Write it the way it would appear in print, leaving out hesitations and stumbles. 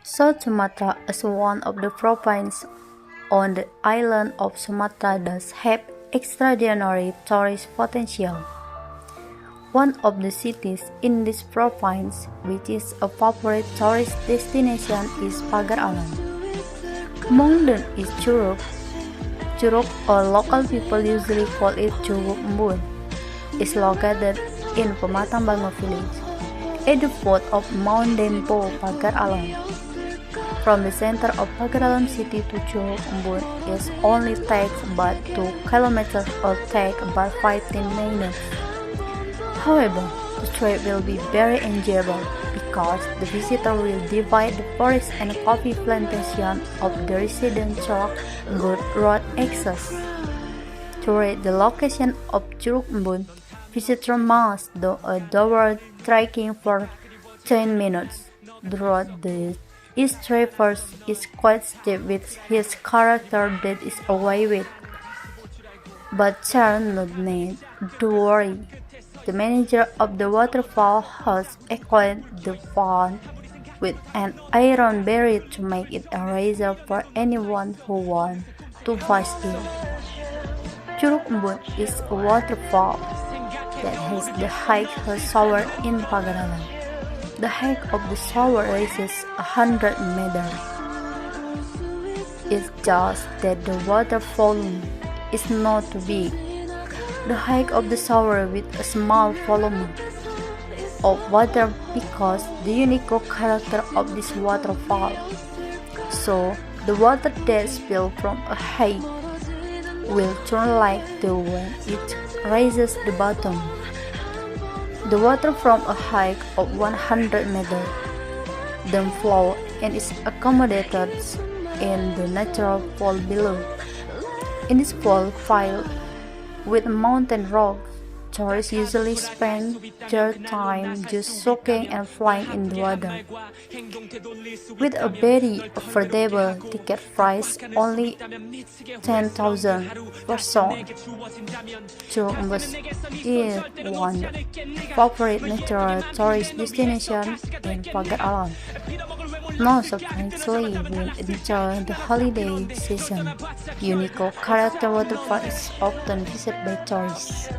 South Sumatra is one of the provinces on the island of Sumatra that have extraordinary tourist potential. One of the cities in this province, which is a favorite tourist destination, is Pagar Alam. Among them is Curup. Curup, or local people usually call it Curup Embun, is located in Pematang village, at the foot of Mount Dempo, Pagar Alam. From the center of Pagar Alam city to Curup Embun is only takes about 2 kilometers or take about 15 minutes. However, the trip will be very enjoyable because the visitor will divide the forest and coffee plantation of the resident chalk good road access. To reach the location of Curup Embun, visitor must do a downward trekking for 10 minutes. The road the east traverse is quite steep with his character that is away with. But sir, no need to worry. The manager of the waterfall has equipped the pond with an iron barrier to make it a razor for anyone who wants to pass it. Curup Embun is a waterfall that has the height of shower in Pagar Alam. The height of the shower reaches 100 meters. It's just that the water volume is not too big. The height of the shower with a small volume of water because the unique character of this waterfall. So, the water that spills from a height will turn like the when it raises the bottom. The water from a height of 100 meters then flow and is accommodated in the natural fall below. In this fall filled with mountain rocks, tourists usually spend their time just soaking and flying in the water. With a very affordable ticket price, only 10,000 per person, Curup Embun is one favorite natural tourist destination in Pagar Alam. Not surprisingly, when enjoying the holiday season, unique character waterfall is often visited by tourists.